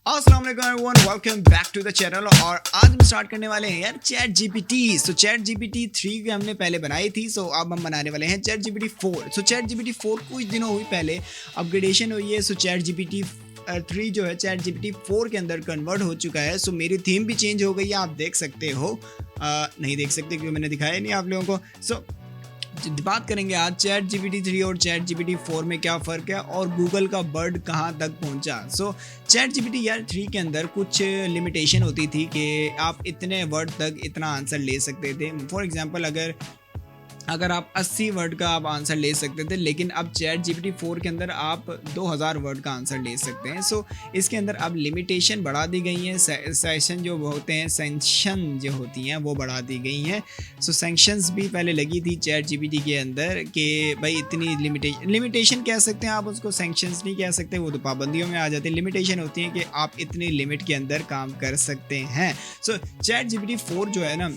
अस्सलाम वालेकुम everyone, welcome back to the channel. और आज हम स्टार्ट करने वाले हैं यार chat GPT. So chat GPT 3 की हमने पहले बनाई थी, सो अब हम बनाने वाले हैं चैट जीपीटी 4। सो चैट जीपीटी 4 कुछ दिनों हुई पहले अपग्रेडेशन हुई है। सो चैट जीपीटी 3 जो है चैट जीपीटी 4 के अंदर कन्वर्ट हो चुका है। सो मेरी थीम भी चेंज हो गई है, आप देख सकते हो। नहीं देख सकते क्योंकि मैंने दिखाया नहीं आप लोगों को। सो बात करेंगे आज चैट जीपीटी 3 और चैट जीपीटी 4 में क्या फ़र्क है और गूगल का बर्ड कहाँ तक पहुँचा। सो चैट जीपीटी यार 3 के अंदर कुछ लिमिटेशन होती थी कि आप इतने वर्ड तक इतना आंसर ले सकते थे। फॉर एग्जांपल अगर आप 80 वर्ड का आप आंसर ले सकते थे, लेकिन अब चैट जीपीटी 4 के अंदर आप 2000 वर्ड का आंसर ले सकते हैं। सो इसके अंदर अब लिमिटेशन बढ़ा दी गई हैं। सेशन जो होते हैं, सेंक्शन जो होती हैं वो बढ़ा दी गई हैं। सो सेंक्शंस भी पहले लगी थी चैट जीपीटी के अंदर कि भाई इतनी लिमिटेशन कह सकते हैं आप उसको, सेंक्शंस नहीं कह सकते, वो तो पाबंदियों में आ जाती है। लिमिटेशन होती है कि आप इतनी लिमिट के अंदर काम कर सकते हैं। सो चैट जीपीटी 4 जो है ना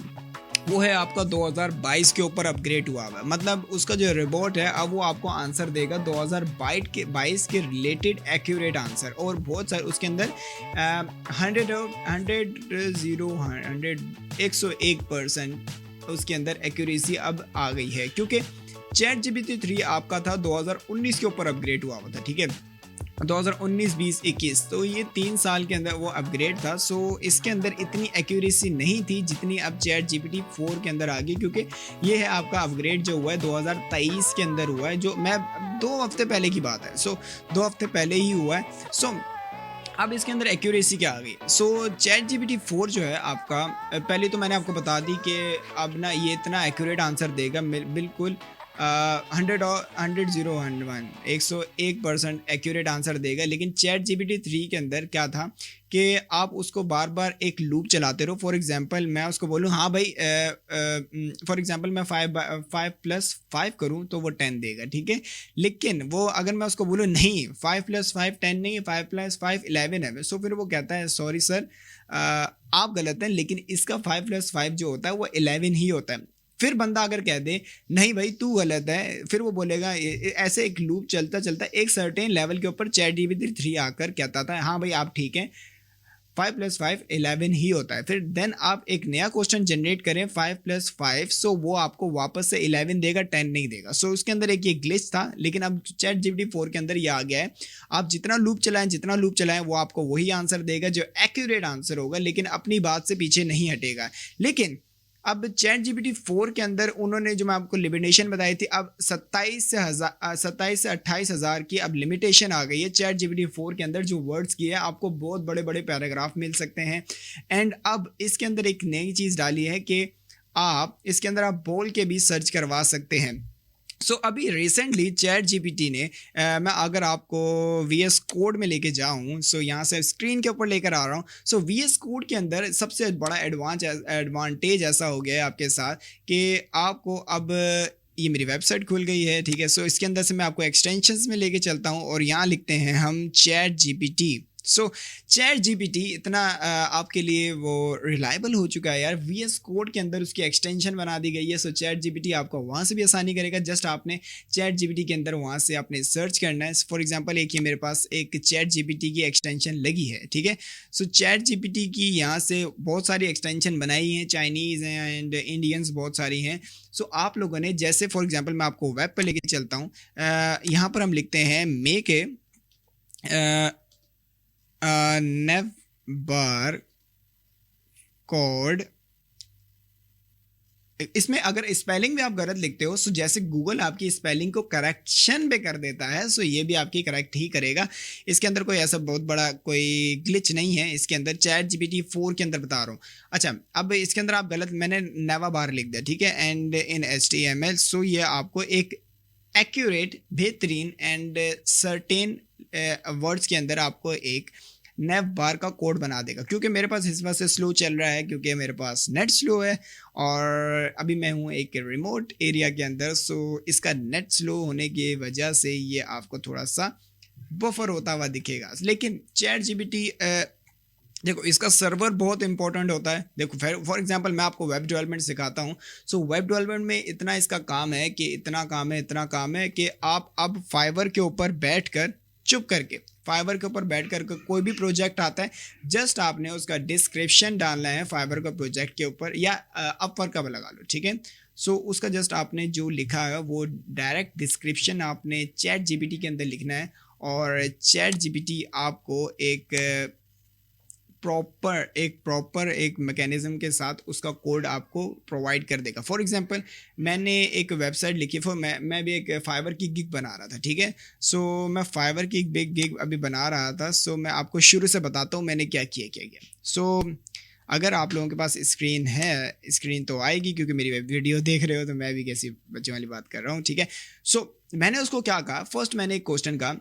वो है आपका 2022 के ऊपर अपग्रेड हुआ हुआ है। मतलब उसका जो रोबोट है अब वो आपको आंसर देगा 2022 के रिलेटेड एक्यूरेट आंसर, और बहुत सारे उसके अंदर 101% उसके अंदर एक्यूरेसी अब आ गई है, क्योंकि चैट जीपीटी 3 आपका था 2019 के ऊपर अपग्रेड हुआ हुआ था। ठीक है, 2019, 20, 21, तो ये 3 साल के अंदर वो अपग्रेड था। सो इसके अंदर इतनी एक्यूरेसी नहीं थी जितनी अब चैट जीपीटी 4 के अंदर आ गई, क्योंकि ये है आपका अपग्रेड जो हुआ है 2023 के अंदर हुआ है, जो मैं 2 हफ्ते पहले की बात है। सो 2 हफ्ते पहले ही हुआ है। सो अब इसके अंदर एक्यूरेसी क्या आ गई। सो चैट जीपीटी 4 जो है आपका, पहले तो मैंने आपको बता दी कि अब ना ये इतना एक्यूरेट आंसर देगा, बिल्कुल 101% एक्यूरेट आंसर देगा। लेकिन चैट जीपीटी 3 के अंदर क्या था कि आप उसको बार बार एक लूप चलाते रहो। फॉर एग्जांपल मैं उसको बोलूँ हाँ भाई, फॉर एग्जांपल मैं 5+5 करूँ तो वो 10 देगा। ठीक है, लेकिन वो अगर मैं उसको बोलूँ नहीं 5+5 10 नहीं, 5+5 11 है, सो फिर वो कहता है सॉरी सर, आप गलत हैं, लेकिन इसका 5+5 जो होता है वो 11 ही होता है। फिर बंदा अगर कह दे नहीं भाई तू गलत है, फिर वो बोलेगा। ऐसे एक लूप चलता चलता एक सर्टेन लेवल के ऊपर चैट जीपीटी 3 आकर कहता था हाँ भाई आप ठीक हैं, 5+5 11 ही होता है। फिर देन आप एक नया क्वेश्चन जनरेट करें 5+5, सो वो आपको वापस से 11 देगा, 10 नहीं देगा। सो उसके अंदर एक ये ग्लिच था, लेकिन अब चैट जीपीटी 4 के अंदर ये आ गया है। आप जितना लूप चलाएं वो आपको वही आंसर देगा जो एक्यूरेट आंसर होगा, लेकिन अपनी बात से पीछे नहीं हटेगा। लेकिन अब चैट जीपीटी 4 के अंदर उन्होंने जो मैं आपको लिमिटेशन बताई थी, अब 27 से 28 हज़ार की अब लिमिटेशन आ गई है चैट जीपीटी 4 के अंदर। जो वर्ड्स की है आपको बहुत बड़े बड़े पैराग्राफ मिल सकते हैं। एंड अब इसके अंदर एक नई चीज़ डाली है कि आप इसके अंदर आप बोल के भी सर्च करवा सकते हैं। सो अभी रिसेंटली चैट जीपीटी ने मैं अगर आपको VS कोड में लेके जाऊँ, सो यहाँ से स्क्रीन के ऊपर लेकर आ रहा हूँ। सो VS कोड के अंदर सबसे बड़ा एडवांटेज ऐसा हो गया है आपके साथ कि आपको अब ये मेरी वेबसाइट खुल गई है। ठीक है, सो इसके अंदर से मैं आपको एक्सटेंशंस में लेके चलता हूँ और यहाँ लिखते हैं हम chat GPT. So chat GPT इतना आपके लिए वो रिलायबल हो चुका है यार। VS कोड के अंदर उसकी एक्सटेंशन बना दी गई है। सो चैट जीपीटी आपको वहाँ से भी आसानी करेगा। जस्ट आपने चैट जीपीटी के अंदर वहाँ से आपने सर्च करना है। फॉर एग्जांपल एक ये मेरे पास एक चैट जीपीटी की एक्सटेंशन लगी है। ठीक है, सो चैट जीपीटी की यहाँ से बहुत सारी एक्सटेंशन बनाई हैं, चाइनीज़ हैं एंड इंडियंस बहुत सारी हैं। सो आप लोगों ने जैसे फॉर एग्जाम्पल मैं आपको वेब पर लेके चलता हूँ, यहाँ पर हम लिखते हैं make a naive bar code. इसमें अगर स्पेलिंग भी आप गलत लिखते हो, सो जैसे गूगल आपकी स्पेलिंग को करेक्शन पे कर देता है, सो ये भी आपकी करेक्ट ही करेगा। इसके अंदर कोई ऐसा बहुत बड़ा कोई ग्लिच नहीं है। इसके अंदर चैट जीपीटी 4 के अंदर बता रहा हूँ। अच्छा, अब इसके अंदर आप गलत, मैंने नेवा बार लिख दिया। ठीक है, एंड इन HTML, सो ये आपको एक एक्यूरेट, बेहतरीन एंड सर्टेन वर्ड्स के अंदर आपको एक नेव बार का कोड बना देगा। क्योंकि मेरे पास इस वजह से स्लो चल रहा है, क्योंकि मेरे पास नेट स्लो है और अभी मैं हूँ एक रिमोट एरिया के अंदर। सो इसका नेट स्लो होने की वजह से ये आपको थोड़ा सा बफर होता हुआ दिखेगा। लेकिन चैट जीपीटी देखो इसका सर्वर बहुत इंपॉर्टेंट होता है। देखो फॉर एग्जांपल मैं आपको वेब डेवलपमेंट सिखाता हूँ। सो वेब डेवलपमेंट में इतना इसका काम है कि इतना काम है कि आप अब फाइवर के ऊपर बैठकर चुप करके फाइवर के ऊपर बैठ कर कोई भी प्रोजेक्ट आता है, जस्ट आपने उसका डिस्क्रिप्शन डालना है फाइवर का प्रोजेक्ट के ऊपर, या अपवर्क का लगा लो, ठीक है। सो उसका जस्ट आपने जो लिखा है वो डायरेक्ट डिस्क्रिप्शन आपने चैट जीपीटी के अंदर लिखना है, और चैट जीपीटी आपको एक प्रॉपर एक मैकेनिज्म के साथ उसका कोड आपको प्रोवाइड कर देगा। फॉर एग्जांपल मैंने एक वेबसाइट लिखी, मैं भी एक फाइवर की गिग बना रहा था, ठीक है। सो मैं फाइवर की एक बिग गिग अभी बना रहा था। सो मैं आपको शुरू से बताता हूँ मैंने क्या किया। सो अगर आप लोगों के पास स्क्रीन है, स्क्रीन तो आएगी क्योंकि मेरी वीडियो देख रहे हो, तो मैं भी कैसी बच्चों वाली बात कर रहा हूँ, ठीक है। सो मैंने उसको क्या कहा, फर्स्ट मैंने एक क्वेश्चन कहा,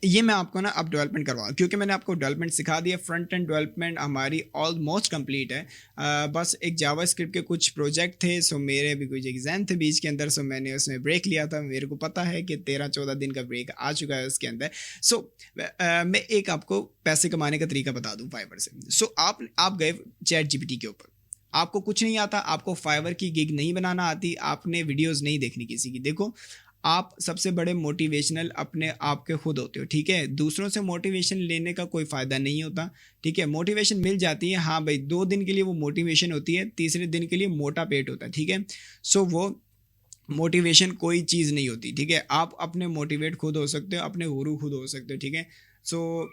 ये मैं आपको ना अब डेवलपमेंट करवाऊँ, क्योंकि मैंने आपको डेवलपमेंट सिखा दिया, फ्रंट एंड डेवलपमेंट हमारी ऑलमोस्ट कंप्लीट है। बस एक जावा स्क्रिप्ट के कुछ प्रोजेक्ट थे, सो मेरे भी कुछ एग्जाम थे बीच के अंदर, सो मैंने उसमें ब्रेक लिया था। मेरे को पता है कि 13-14 दिन का ब्रेक आ चुका है उसके अंदर। सो मैं एक आपको पैसे कमाने का तरीका बता दूँ फाइवर से। सो आप गए चैट जीपीटी के ऊपर, आपको कुछ नहीं आता, आपको फाइवर की गिग नहीं बनाना आती, आपने वीडियोज़ नहीं देखनी किसी की। देखो, आप सबसे बड़े मोटिवेशनल अपने आप के खुद होते हो, ठीक है। दूसरों से मोटिवेशन लेने का कोई फ़ायदा नहीं होता, ठीक है। मोटिवेशन मिल जाती है, हाँ भाई, 2 दिन के लिए वो मोटिवेशन होती है, तीसरे दिन के लिए मोटा पेट होता है, ठीक है। सो वो मोटिवेशन कोई चीज़ नहीं होती, ठीक है। आप अपने मोटिवेट खुद हो सकते हो, अपने गुरु खुद हो सकते हो, ठीक है। सो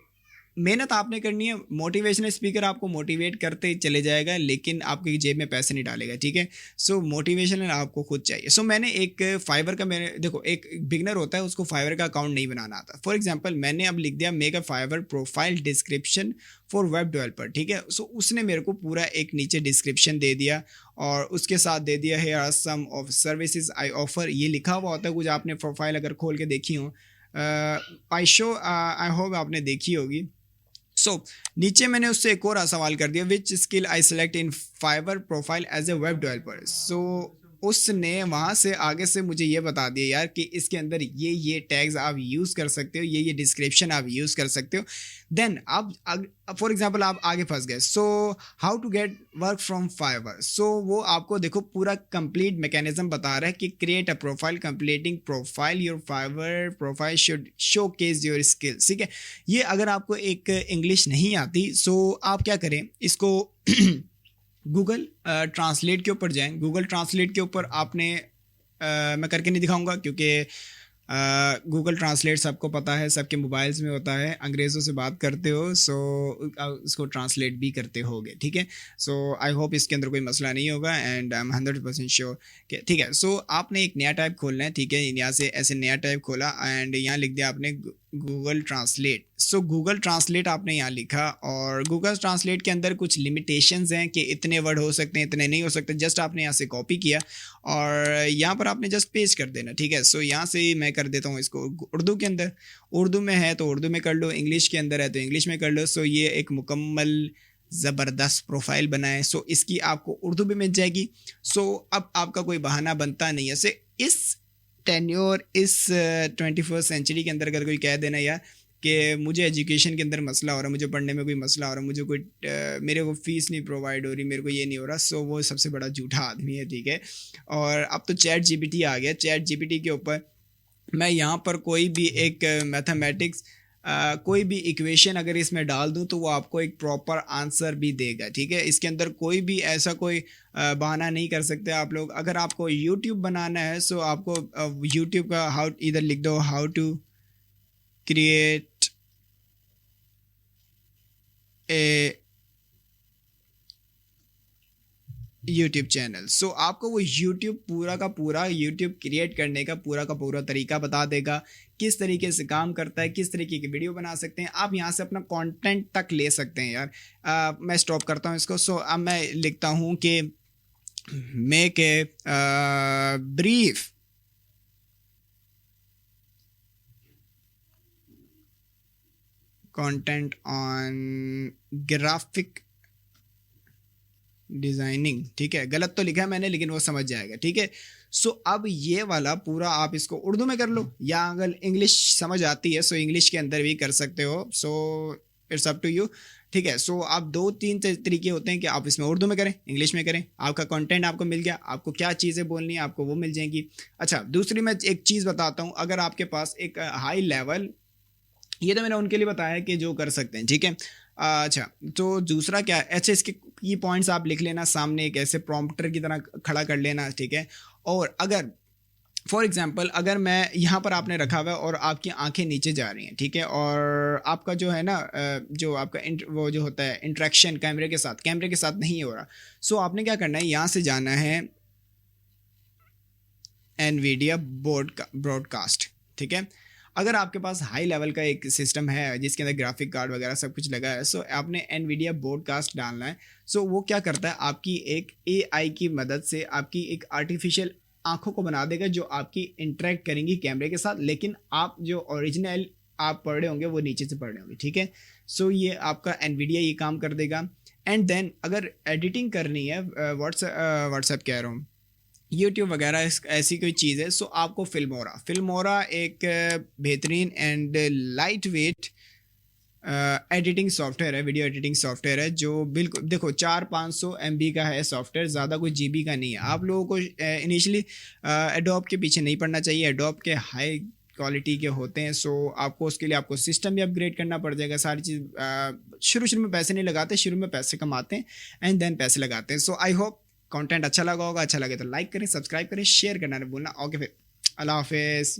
मेहनत आपने करनी है। मोटिवेशनल स्पीकर आपको मोटिवेट करते चले जाएगा, लेकिन आपकी जेब में पैसे नहीं डालेगा, ठीक है। सो मोटिवेशनल आपको खुद चाहिए। सो मैंने एक फाइवर का, मैंने देखो, एक बिगनर होता है उसको फाइवर का अकाउंट नहीं बनाना आता। फॉर एग्जांपल मैंने अब लिख दिया make a fibre profile description for web developer, ठीक है। सो उसने मेरे को पूरा एक नीचे डिस्क्रिप्शन दे दिया, और उसके साथ दे दिया है are some of services I offer, ये लिखा हुआ होता है कुछ। आपने प्रोफाइल अगर खोल के देखी हो, आई होप आपने देखी होगी। सो नीचे मैंने उससे एक और सवाल कर दिया, which skill I select in Fiverr profile as a web developer. So उसने वहाँ से आगे से मुझे ये बता दिया यार कि इसके अंदर ये टैग्स आप यूज़ कर सकते हो, ये डिस्क्रिप्शन आप यूज़ कर सकते हो। देन आप फॉर एग्जांपल आप आगे फंस गए। So how to get work from Fiverr. So वो आपको देखो पूरा कंप्लीट मैकेनिज्म बता रहा है कि create a profile, completing profile your Fiverr profile should showcase your skills, ठीक है। ये अगर आपको एक इंग्लिश नहीं आती, सो आप क्या करें इसको गूगल ट्रांसलेट के ऊपर जाएं। गूगल ट्रांसलेट के ऊपर आपने मैं करके नहीं दिखाऊंगा क्योंकि गूगल ट्रांसलेट सबको पता है, सबके मोबाइल्स में होता है। अंग्रेज़ों से बात करते हो सो उसको ट्रांसलेट भी करते होगे, ठीक है। सो आई होप इसके अंदर कोई मसला नहीं होगा, एंड आई एम 100% श्योर कि ठीक है। सो आपने एक नया टाइप खोलना है, ठीक है। यहाँ से ऐसे नया टाइप खोला एंड यहाँ लिख दिया आपने गूगल ट्रांसलेट। सो गूगल ट्रांसलेट आपने यहाँ लिखा, और गूगल ट्रांसलेट के अंदर कुछ लिमिटेशंस हैं कि इतने वर्ड हो सकते हैं, इतने नहीं हो सकते। जस्ट आपने यहाँ से कॉपी किया और यहाँ पर आपने जस्ट पेस्ट कर देना, ठीक है। सो यहाँ से मैं कर देता हूँ इसको उर्दू के अंदर। उर्दू में है तो उर्दू में कर लो, इंग्लिश के अंदर है तो इंग्लिश में कर लो। सो ये एक मुकम्मल ज़बरदस्त प्रोफाइल बनाए। सो इसकी आपको उर्दू भी मिल जाएगी। सो अब आपका कोई बहाना बनता नहीं है। से इस टेन्योर, इस 21st सेंचुरी के अंदर अगर कोई कह देना यार कि मुझे एजुकेशन के अंदर मसला हो रहा है, मुझे पढ़ने में कोई मसला हो रहा है, मुझे कोई मेरे को फ़ीस नहीं प्रोवाइड हो रही, मेरे को ये नहीं हो रहा, सो वो सबसे बड़ा झूठा आदमी है, ठीक है। और अब तो चैट जीपीटी आ गया। चैट जीपीटी के ऊपर मैं यहाँ पर कोई भी एक मैथमेटिक्स कोई भी इक्वेशन अगर इसमें डाल दूं तो वो आपको एक प्रॉपर आंसर भी देगा, ठीक है। इसके अंदर कोई भी ऐसा कोई बहाना नहीं कर सकते आप लोग। अगर आपको यूट्यूब बनाना है सो आपको यूट्यूब का हाउ इधर लिख दो, how to create a YouTube channel. So आपको वो यूट्यूब पूरा का पूरा यूट्यूब क्रिएट करने का पूरा तरीका बता देगा, किस तरीके से काम करता है, किस तरीके की वीडियो बना सकते हैं आप, यहाँ से अपना कंटेंट तक ले सकते हैं यार। मैं स्टॉप करता हूँ इसको। सो अब मैं लिखता हूँ कि make a brief content on graphic designing, ठीक है। गलत तो लिखा है मैंने लेकिन वो समझ जाएगा, ठीक है। सो अब ये वाला पूरा आप इसको उर्दू में कर लो, या अगर इंग्लिश समझ आती है सो इंग्लिश के अंदर भी कर सकते हो। So it's up to you, ठीक है। सो आप 2-3 तरीके होते हैं कि आप इसमें उर्दू में करें, इंग्लिश में करें। आपका कंटेंट आपको मिल गया, आपको क्या चीज़ें बोलनी है आपको वो मिल जाएंगी। अच्छा, दूसरी मैं एक चीज़ बताता हूँ। अगर आपके पास एक हाई लेवल ये तो मैंने उनके लिए बताया कि जो कर सकते हैं, ठीक है। अच्छा, तो दूसरा क्या है, अच्छा इसके की पॉइंट्स आप लिख लेना सामने, एक ऐसे प्रॉम्प्टर की तरह खड़ा कर लेना, ठीक है। और अगर फॉर एग्जाम्पल अगर मैं यहाँ पर आपने रखा हुआ है और आपकी आंखें नीचे जा रही हैं, ठीक है, और आपका जो है ना जो आपका वो जो होता है इंट्रैक्शन कैमरे के साथ नहीं हो रहा, सो आपने क्या करना है, यहाँ से जाना है एनवीडिया ब्रॉडकास्ट, ठीक है। अगर आपके पास हाई लेवल का एक सिस्टम है जिसके अंदर ग्राफिक कार्ड वगैरह सब कुछ लगा है, सो आपने एनवीडिया ब्रॉडकास्ट डालना है। सो वो क्या करता है, आपकी एक एआई की मदद से आपकी एक आर्टिफिशियल आंखों को बना देगा जो आपकी इंटरेक्ट करेंगी कैमरे के साथ, लेकिन आप जो ओरिजिनल आप पढ़ रहे होंगे वो नीचे से पढ़ रहे होंगे, ठीक है। सो ये आपका एनवीडिया ये काम कर देगा। एंड देन अगर एडिटिंग करनी है, व्हाट्सएप कह रहा हूँ, यूट्यूब वगैरह ऐसी कोई चीज़ है, सो आपको फिल्मोरा एक बेहतरीन and light weight editing software है, वीडियो एडिटिंग सॉफ्टवेयर है, जो बिल्कुल देखो 400-500 MB का है सॉफ्टवेयर, ज़्यादा कोई GB का नहीं है। आप लोगों को इनिशियली एडोब के पीछे नहीं पड़ना चाहिए, एडोब के हाई क्वालिटी के होते हैं। सो आपको उसके लिए आपको सिस्टम भी अपग्रेड करना पड़ जाएगा, सारी चीज़ शुरू में पैसे नहीं लगाते, शुरू में पैसे कमाते हैं एंड देन पैसे लगाते हैं। सो आई होप कंटेंट अच्छा लगा होगा, अच्छा लगे तो लाइक करें, सब्सक्राइब करें, शेयर करना नहीं भूलना। ओके फिर अल्लाह हाफिज़।